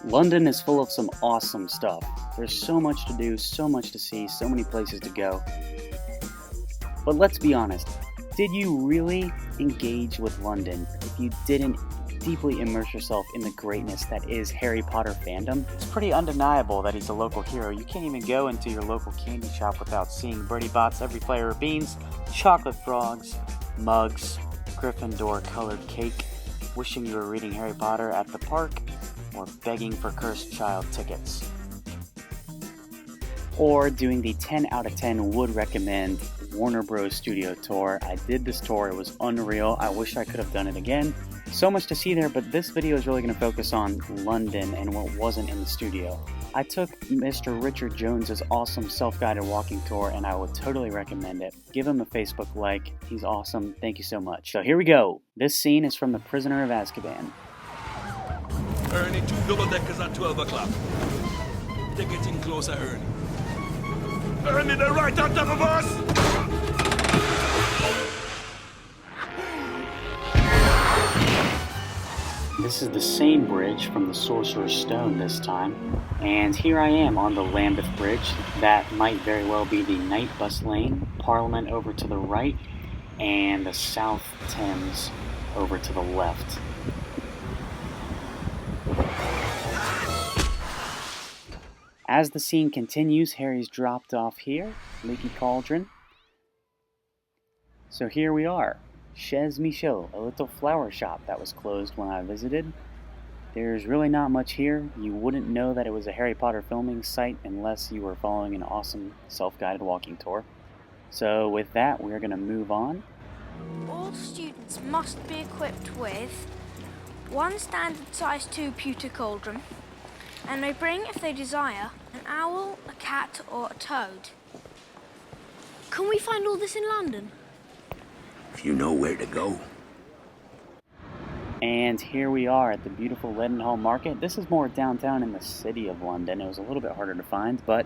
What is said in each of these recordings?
London is full of some awesome stuff. There's so much to do, so much to see, so many places to go. But let's be honest, did you really engage with London if you didn't deeply immerse yourself in the greatness that is Harry Potter fandom? It's pretty undeniable that he's a local hero. You can't even go into your local candy shop without seeing Birdie Bots, every flavor of beans, chocolate frogs, mugs, Gryffindor colored cake, wishing you were reading Harry Potter at the park, or begging for Cursed Child tickets. Or doing the 10 out of 10 would recommend Warner Bros. Studio tour. I did this tour, it was unreal. I wish I could have done it again. So much to see there, but this video is really going to focus on London and what wasn't in the studio. I took Mr. Richard Jones's awesome self-guided walking tour and I would totally recommend it. Give him a Facebook like, he's awesome, thank you so much. So here we go. This scene is from The Prisoner of Azkaban. Ernie, 2 double-deckers at 12 o'clock. They're getting closer, Ernie. Ernie, they're right on top of us! This is the same bridge from the Sorcerer's Stone this time, and here I am on the Lambeth Bridge. That might very well be the Night Bus Lane, Parliament over to the right, and the South Thames over to the left. As the scene continues, Harry's dropped off here, Leaky Cauldron. So here we are. Chez Michaud, a little flower shop that was closed when I visited. There's really not much here. You wouldn't know that it was a Harry Potter filming site unless you were following an awesome self-guided walking tour. So with that, we're going to move on. All students must be equipped with one standard size 2 pewter cauldron, and may bring, if they desire, an owl, a cat or a toad. Can we find all this in London? If you know where to go. And here we are at the beautiful Leadenhall Market. This is more downtown in the city of London. It was a little bit harder to find, but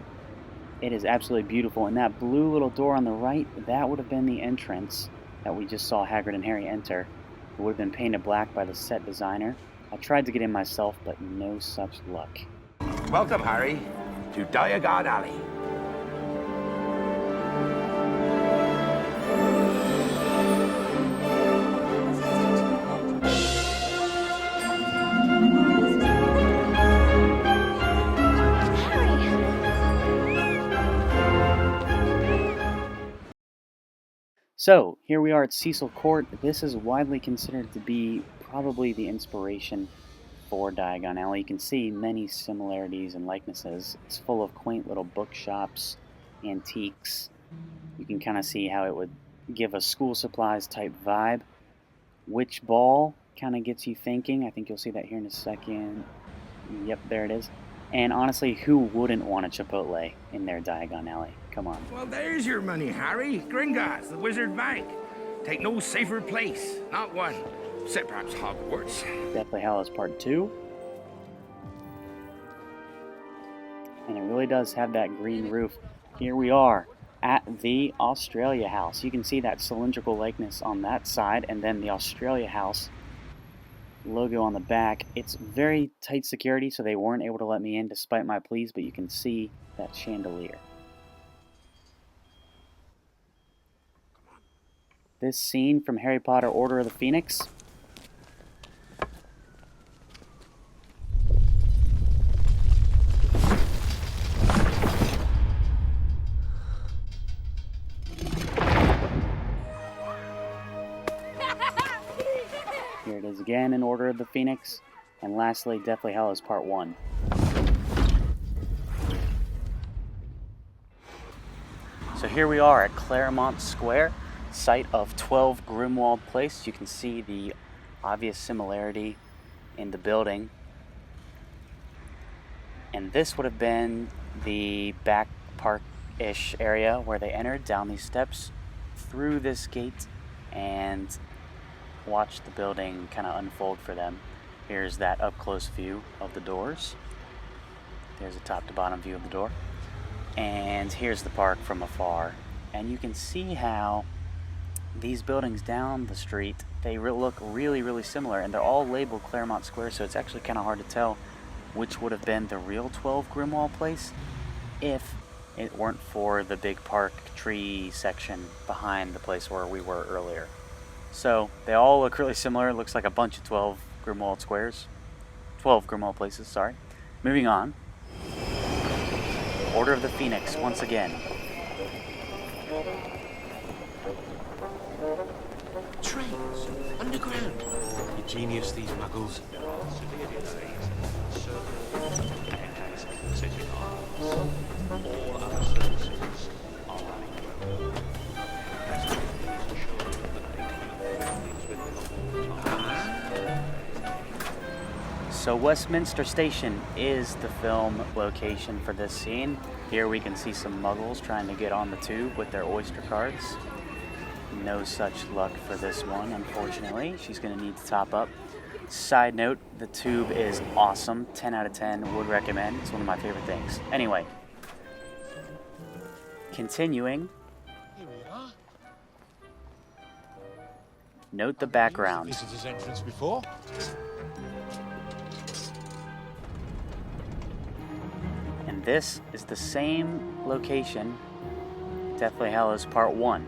it is absolutely beautiful. And that blue little door on the right, that would have been the entrance that we just saw Hagrid and Harry enter. It would have been painted black by the set designer. I tried to get in myself, but no such luck. Welcome, Harry, to Diagon Alley. So, here we are at Cecil Court. This is widely considered to be probably the inspiration for Diagon Alley. You can see many similarities and likenesses. It's full of quaint little bookshops, antiques. You can kind of see how it would give a school supplies type vibe. Witch Ball kind of gets you thinking. I think you'll see that here in a second. Yep, there it is. And honestly, who wouldn't want a Chipotle in their Diagon Alley? Come on. Well, there's your money, Harry. Gringotts, the Wizard Bank. Take no safer place. Not one. Except perhaps Hogwarts. Deathly Hallows Part 2. And it really does have that green roof. Here we are at the Australia House. You can see that cylindrical likeness on that side, and then the Australia House logo on the back. It's very tight security, so they weren't able to let me in despite my pleas, but you can see that chandelier. This scene from Harry Potter Order of the Phoenix. Here it is again in Order of the Phoenix. And lastly, Deathly Hallows Part 1. So here we are at Claremont Square, site of 12 Grimmauld Place. You can see the obvious similarity in the building. And this would have been the back park-ish area where they entered down these steps through this gate and watched the building kind of unfold for them. Here's that up-close view of the doors. There's a top-to-bottom view of the door. And here's the park from afar. And you can see how these buildings down the street, they look really, really similar. And they're all labeled Claremont Square, so it's actually kind of hard to tell which would have been the real 12 Grimmauld place if it weren't for the big park tree section behind the place where we were earlier. So they all look really similar. It looks like a bunch of 12 Grimmauld squares. 12 Grimmauld places, sorry. Moving on. Order of the Phoenix once again. Trains, underground. Ingenious, these muggles. So Westminster Station is the film location for this scene. Here we can see some muggles trying to get on the tube with their Oyster cards. No such luck for this one, unfortunately. She's going to need to top up. Side note, the tube is awesome. 10 out of 10, would recommend. It's one of my favorite things. Anyway, continuing. Here we are. Note the background. Visitors' entrance before. And this is the same location, Deathly Hallows Part 1.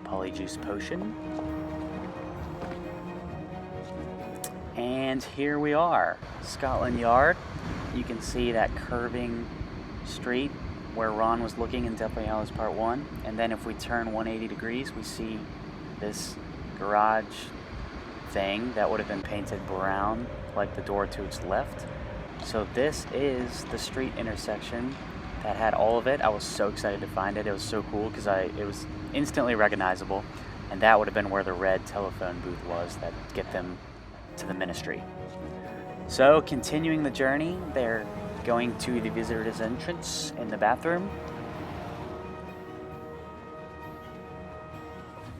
Polyjuice potion. And here we are, Scotland Yard. You can see that curving street where Ron was looking in Deathly Hallows Part 1. And then if we turn 180 degrees, we see this garage thing that would have been painted brown like the door to its left. So this is the street intersection that had all of it. I was so excited to find it. It was so cool because it was instantly recognizable, and that would have been where the red telephone booth was that get them to the ministry. So continuing the journey, they're going to the visitor's entrance in the bathroom.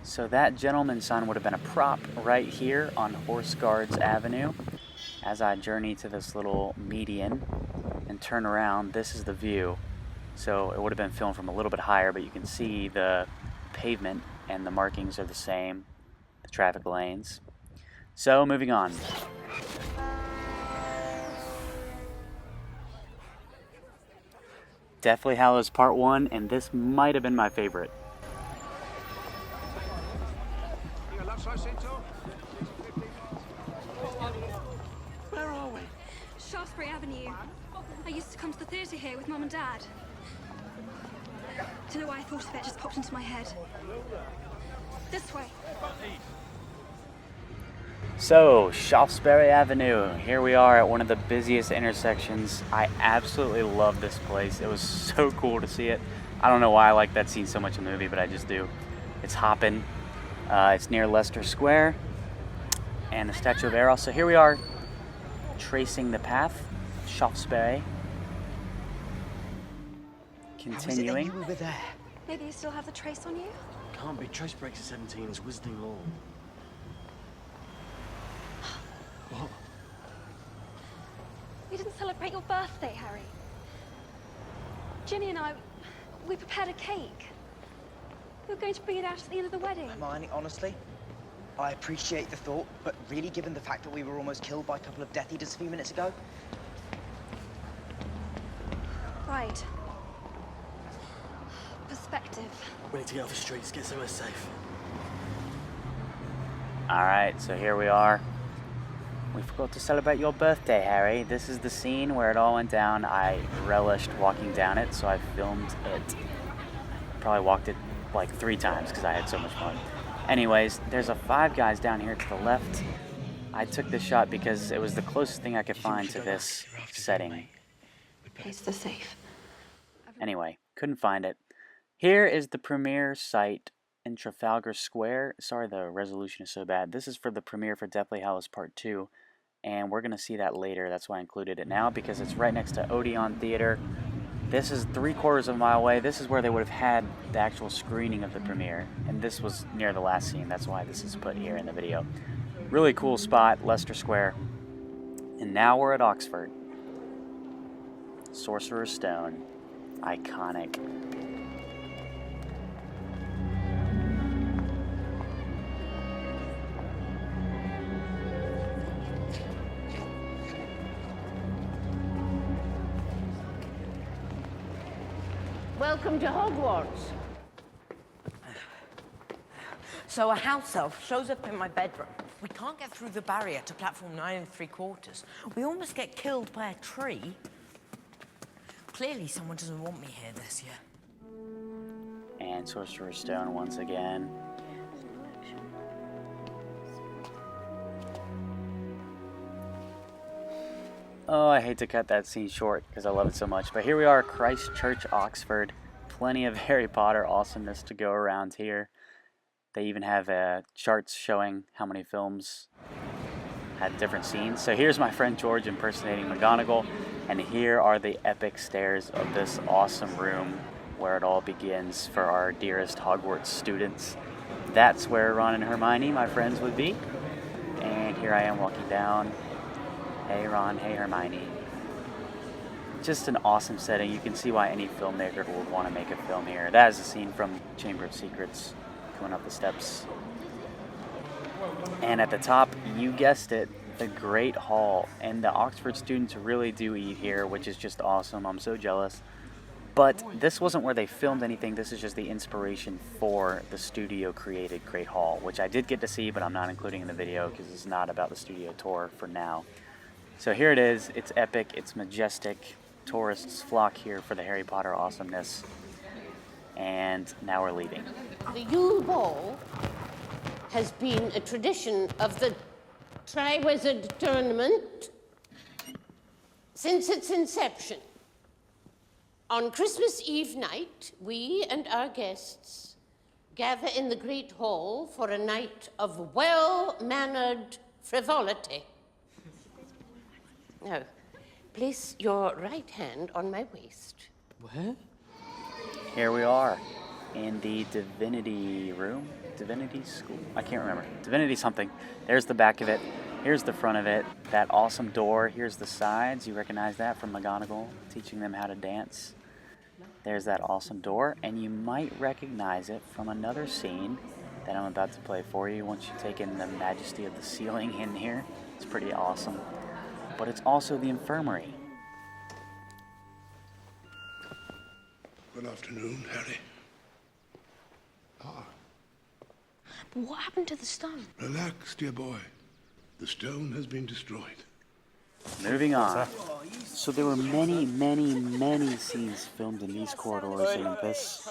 So that gentleman's son would have been a prop right here on Horse Guards Avenue. As I journey to this little median and turn around, this is the view. So it would have been filmed from a little bit higher, but you can see the pavement and the markings are the same, the traffic lanes. So moving on. Deathly Hallows Part 1, and this might have been my favorite. Where are we? Shaftesbury Avenue. I used to come to the theatre here with Mum and Dad. Don't know why I thought of it, just popped into my head. This way. So, Shaftesbury Avenue. Here we are at one of the busiest intersections. I absolutely love this place. It was so cool to see it. I don't know why I like that scene so much in the movie, but I just do. It's hopping. It's near Leicester Square and the Statue of Eros. So here we are, tracing the path, Shaftesbury. Continuing. How was it that you were there? Maybe you still have the trace on you? Can't be. Trace breaks at 17 is Wizarding Law. What? We didn't celebrate your birthday, Harry. Ginny and I, we prepared a cake. We were going to bring it out at the end of the wedding. Hermione, honestly, I appreciate the thought, but really, given the fact that we were almost killed by a couple of Death Eaters a few minutes ago? Right. Perspective. We need to get off the streets, get somewhere safe. Alright, so here we are. We forgot to celebrate your birthday, Harry. This is the scene where it all went down. I relished walking down it, so I filmed it. Probably walked it like 3 times because I had so much fun. Anyways, there's a Five Guys down here to the left. I took this shot because it was the closest thing I could find to this setting. It's the safe. Anyway, couldn't find it. Here is the premiere site in Trafalgar Square. Sorry, the resolution is so bad. This is for the premiere for Deathly Hallows Part 2, and we're going to see that later. That's why I included it now, because it's right next to Odeon Theater. This is 3/4 of a mile away. This is where they would have had the actual screening of the premiere, and this was near the last scene. That's why this is put here in the video. Really cool spot, Leicester Square. And now we're at Oxford. Sorcerer's Stone. Iconic. welcome to Hogwarts. So a house elf shows up in my bedroom. We can't get through the barrier to platform 9 3/4. We almost get killed by a tree. Clearly someone doesn't want me here this year. And Sorcerer's Stone once again. Oh, I hate to cut that scene short because I love it so much. But here we are, Christ Church, Oxford. Plenty of Harry Potter awesomeness to go around here. They even have charts showing how many films had different scenes. So here's my friend George impersonating McGonagall. And here are the epic stairs of this awesome room where it all begins for our dearest Hogwarts students. That's where Ron and Hermione, my friends, would be. And here I am walking down. Hey Ron, hey Hermione. Just an awesome setting. You can see why any filmmaker would want to make a film here. That is a scene from Chamber of Secrets, going up the steps. And at the top, you guessed it, the Great Hall. And the Oxford students really do eat here, which is just awesome. I'm so jealous. But this wasn't where they filmed anything. This is just the inspiration for the studio-created Great Hall, which I did get to see, but I'm not including in the video because it's not about the studio tour for now. So here it is. It's epic. It's majestic. Tourists flock here for the Harry Potter awesomeness. And now we're leaving. The Yule Ball has been a tradition of the Triwizard Tournament since its inception. On Christmas Eve night, we and our guests gather in the Great Hall for a night of well-mannered frivolity. Now, place your right hand on my waist. Where? Here we are in the Divinity Room. Divinity School? I can't remember. Divinity something. There's the back of it. Here's the front of it. That awesome door. Here's the sides. You recognize that from McGonagall teaching them how to dance. There's that awesome door. And you might recognize it from another scene that I'm about to play for you once you take in the majesty of the ceiling in here. It's pretty awesome. But it's also the infirmary. Good afternoon, Harry. But what happened to the stone? Relax, dear boy. The stone has been destroyed. Moving on. So there were many, many, many scenes filmed in these corridors and in this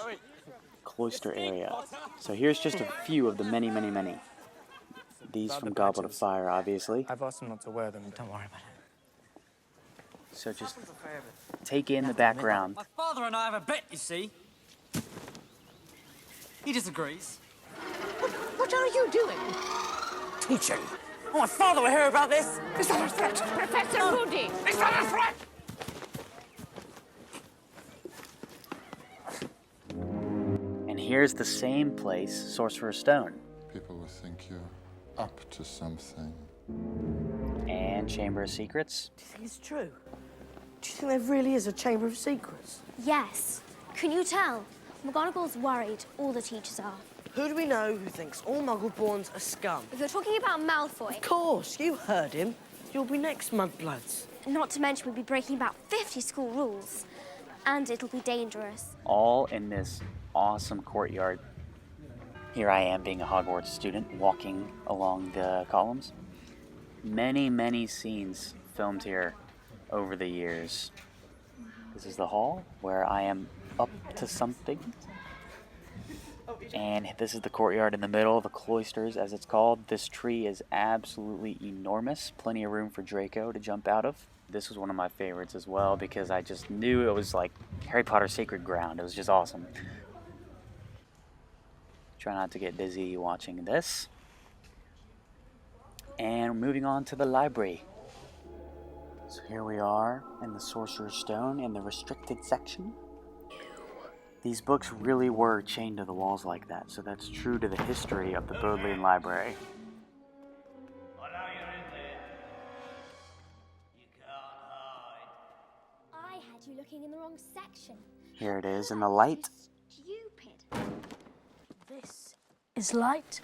cloister area. So here's just a few of the many, many, many. These from Goblet of Fire, obviously. I've asked him not to wear them. Don't worry about it. So just take in the background. My father and I have a bet, you see. He disagrees. What are you doing? Teaching. Oh, my father will hear about this. Is that a threat? Professor Moody! Is that a threat? And here's the same place, Sorcerer's Stone. People will think you're up to something. And Chamber of Secrets. Do you think it's true? Do you think there really is a Chamber of Secrets? Yes. Can you tell? McGonagall's worried. All the teachers are. Who do we know who thinks all Muggle-borns are scum? If you're talking about Malfoy... Of course, you heard him. You'll be next, Mudbloods. Not to mention we'll be breaking about 50 school rules. And it'll be dangerous. All in this awesome courtyard. Here I am being a Hogwarts student, walking along the columns. Many, many scenes filmed here over the years. This is the hall where I am up to something. And this is the courtyard in the middle, the cloisters as it's called. This tree is absolutely enormous. Plenty of room for Draco to jump out of. This was one of my favorites as well because I just knew it was like Harry Potter sacred ground. It was just awesome. Try not to get dizzy watching this. And moving on to the library. So here we are in the Sorcerer's Stone in the restricted section. These books really were chained to the walls like that, so that's true to the history of the Bodleian Library. I had you looking in the wrong section. Here it is in the light. Stupid. This is light.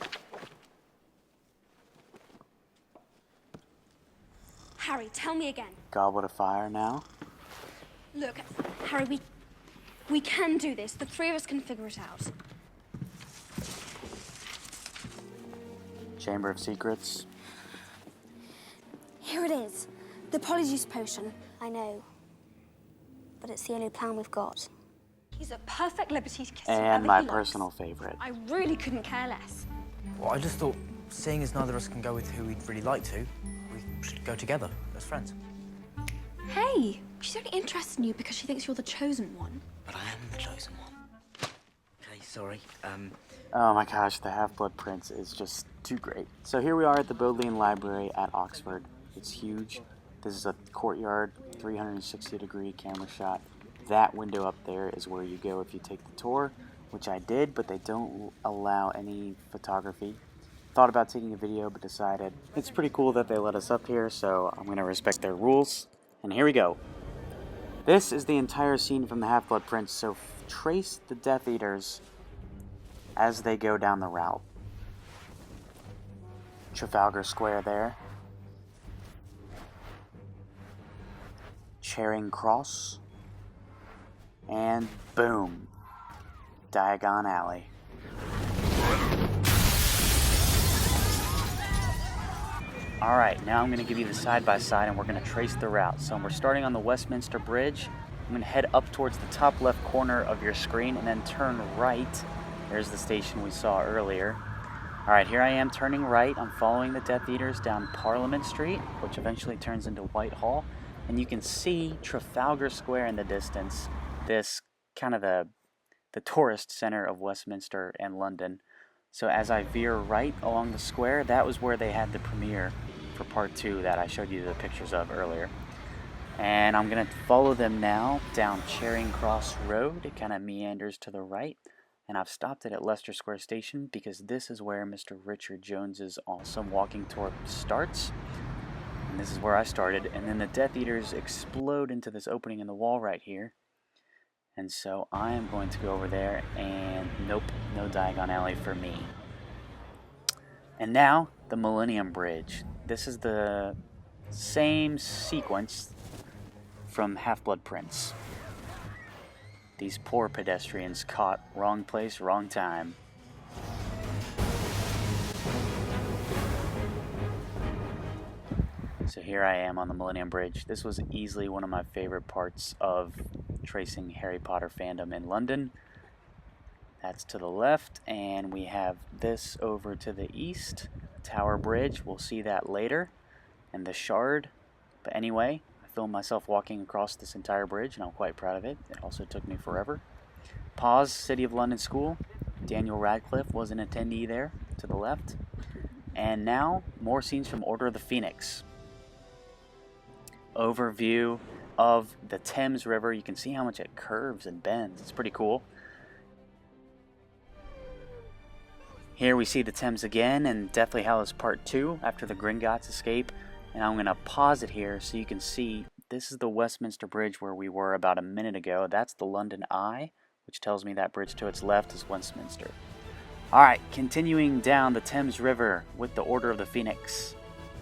Harry, tell me again. Goblet of Fire now. Look, Harry, We can do this. The three of us can figure it out. Chamber of Secrets. Here it is. The Polyjuice potion. I know. But it's the only plan we've got. He's a perfect liberty to kiss And whoever my he likes. personal favorite. I really couldn't care less. Well, I just thought, seeing as neither of us can go with who we'd really like to, we should go together as friends. Hey, she's only interested in you because she thinks you're the chosen one. But I am the chosen one. Okay, sorry. Oh my gosh, the Half-Blood Prince is just too great. So here we are at the Bodleian Library at Oxford. It's huge. This is a courtyard, 360-degree camera shot. That window up there is where you go if you take the tour, which I did, but they don't allow any photography. Thought about taking a video, but decided it's pretty cool that they let us up here, so I'm going to respect their rules. And here we go. This is the entire scene from the Half-Blood Prince, so trace the Death Eaters as they go down the route. Trafalgar Square there. Charing Cross. And boom. Diagon Alley. Alright, now I'm going to give you the side-by-side and we're going to trace the route. So we're starting on the Westminster Bridge. I'm going to head up towards the top left corner of your screen and then turn right. There's the station we saw earlier. Alright, here I am turning right. I'm following the Death Eaters down Parliament Street, which eventually turns into Whitehall. And you can see Trafalgar Square in the distance. This kind of the tourist center of Westminster and London. So as I veer right along the square, that was where they had the premiere for part 2 that I showed you the pictures of earlier. And I'm going to follow them now down Charing Cross Road. It kind of meanders to the right. And I've stopped it at Leicester Square Station because this is where Mr. Richard Jones's awesome walking tour starts. And this is where I started. And then the Death Eaters explode into this opening in the wall right here. And so I am going to go over there and nope, no Diagon Alley for me. And now, the Millennium Bridge. This is the same sequence from Half-Blood Prince. These poor pedestrians caught wrong place, wrong time. So here I am on the Millennium Bridge. This was easily one of my favorite parts of tracing Harry Potter fandom in London. That's to the left, and we have this over to the east. Tower Bridge, we'll see that later. And the Shard. But anyway, I filmed myself walking across this entire bridge, and I'm quite proud of it. It also took me forever. Pause, City of London School. Daniel Radcliffe was an attendee there, to the left. And now, more scenes from Order of the Phoenix. Overview of the Thames River. You can see how much it curves and bends. It's pretty cool. Here we see the Thames again in Deathly Hallows Part 2 after the Gringotts escape. And I'm going to pause it here so you can see this is the Westminster Bridge where we were about a minute ago. That's the London Eye, which tells me that bridge to its left is Westminster. Alright, continuing down the Thames River with the Order of the Phoenix.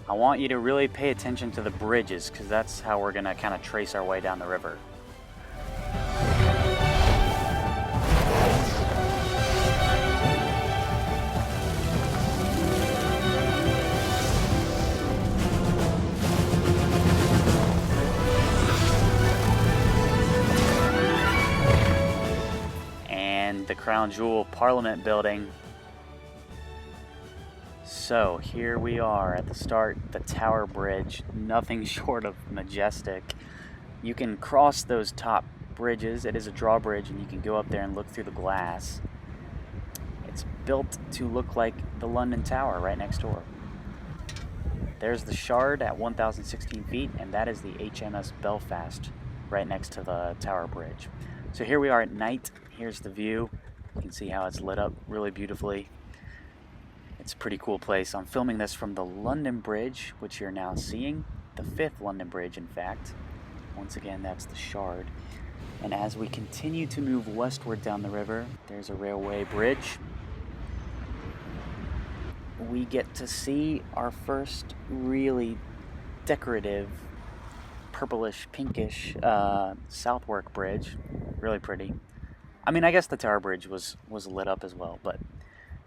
I want you to really pay attention to the bridges because that's how we're going to kind of trace our way down the river. And the Crown Jewel Parliament Building. So here we are at the start, the Tower Bridge, nothing short of majestic. You can cross those top bridges. It is a drawbridge and you can go up there and look through the glass. It's built to look like the London Tower right next door. There's the Shard at 1,016 feet, and that is the HMS Belfast right next to the Tower Bridge. So here we are at night. Here's the view. You can see how it's lit up really beautifully. It's a pretty cool place. I'm filming this from the London Bridge, which you're now seeing. The 5th London Bridge, in fact. Once again, that's the Shard. And as we continue to move westward down the river, there's a railway bridge. We get to see our first really decorative, purplish, pinkish Southwark Bridge. Really pretty. I mean, I guess the Tower Bridge was lit up as well, but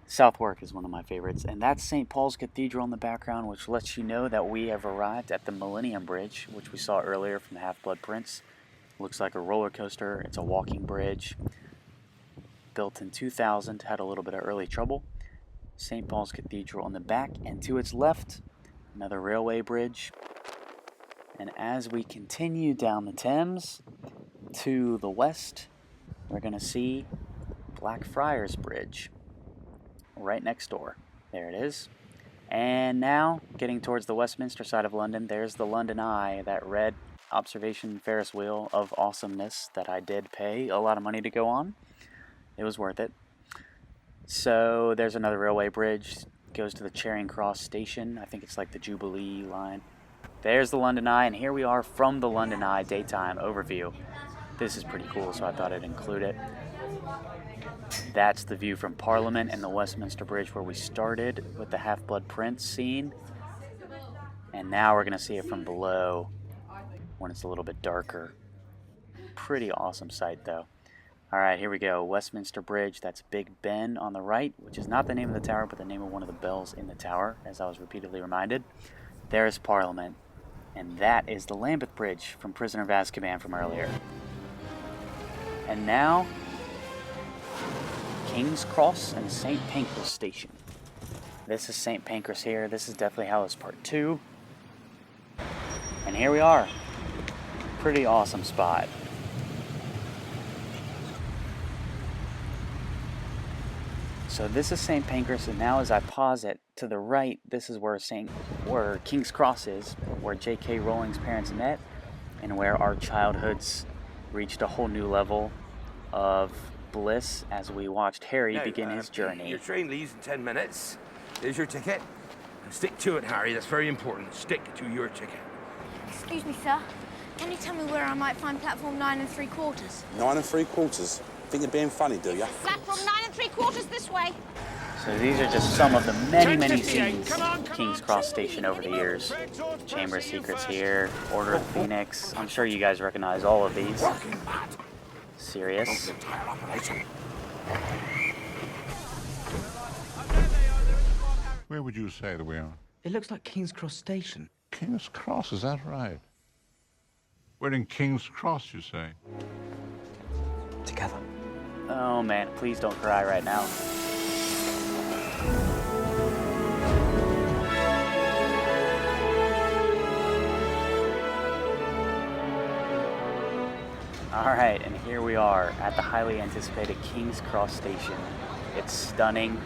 Southwark is one of my favorites. And that's St. Paul's Cathedral in the background, which lets you know that we have arrived at the Millennium Bridge, which we saw earlier from the Half-Blood Prince. Looks like a roller coaster. It's a walking bridge. Built in 2000, had a little bit of early trouble. St. Paul's Cathedral in the back, and to its left, another railway bridge. And as we continue down the Thames to the west, we're going to see Blackfriars Bridge right next door. There it is. And now, getting towards the Westminster side of London, there's the London Eye, that red observation Ferris wheel of awesomeness that I did pay a lot of money to go on. It was worth it. So there's another railway bridge, goes to the Charing Cross station. I think it's like the Jubilee line. There's the London Eye, and here we are from the London Eye daytime overview. This is pretty cool, so I thought I'd include it. That's the view from Parliament and the Westminster Bridge where we started with the Half-Blood Prince scene. And now we're going to see it from below when it's a little bit darker. Pretty awesome sight, though. Alright, here we go. Westminster Bridge. That's Big Ben on the right, which is not the name of the tower, but the name of one of the bells in the tower, as I was repeatedly reminded. There's Parliament. And that is the Lambeth Bridge from Prisoner of Azkaban from earlier. And now, King's Cross and St. Pancras Station. This is St. Pancras here. This is Deathly Hallows Part 2. And here we are. Pretty awesome spot. So this is St. Pancras, and now as I pause it, to the right, this is where King's Cross is, where J.K. Rowling's parents met, and where our childhoods reached a whole new level of bliss as we watched Harry begin his journey. Your train leaves in 10 minutes. There's your ticket. Stick to it, Harry. That's very important. Stick to your ticket. Excuse me, sir. Can you tell me where I might find platform 9 3/4? 9 3/4? Think you're being funny, do you? Platform 9 3/4 this way. So these are just some of the many scenes King's Cross Station over the years. Chamber of Secrets here, Order of the Phoenix. I'm sure you guys recognize all of these. Sirius. Where would you say that we are? It looks like King's Cross Station. King's Cross, is that right? We're in King's Cross, you say? Together. Oh man, please don't cry right now. Alright, and here we are at the highly anticipated King's Cross Station. It's stunning,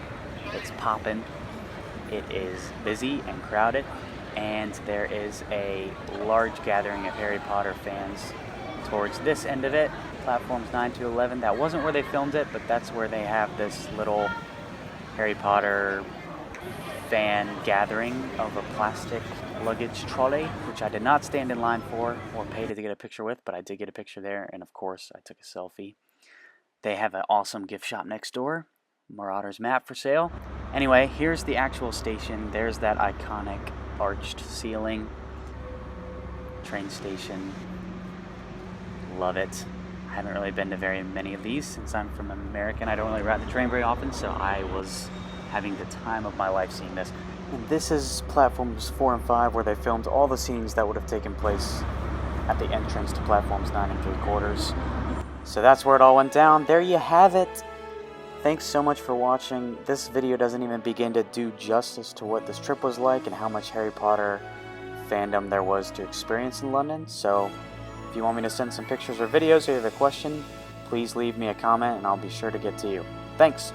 it's poppin', it is busy and crowded, and there is a large gathering of Harry Potter fans towards this end of it, platforms 9 to 11. That wasn't where they filmed it, but that's where they have this little Harry Potter fan gathering of a plastic luggage trolley, which I did not stand in line for or pay to get a picture with, but I did get a picture there, and of course I took a selfie. They have an awesome gift shop next door, Marauder's map for sale. Anyway, here's the actual station. There's that iconic arched ceiling. Train station. Love it. I haven't really been to very many of these since I'm from America and I don't really ride the train very often, so I was having the time of my life seeing this. And this is platforms 4 and 5 where they filmed all the scenes that would have taken place at the entrance to platforms 9 3/4. So that's where it all went down. There you have it. Thanks so much for watching. This video doesn't even begin to do justice to what this trip was like and how much Harry Potter fandom there was to experience in London. So if you want me to send some pictures or videos or you have a question, please leave me a comment and I'll be sure to get to you. Thanks.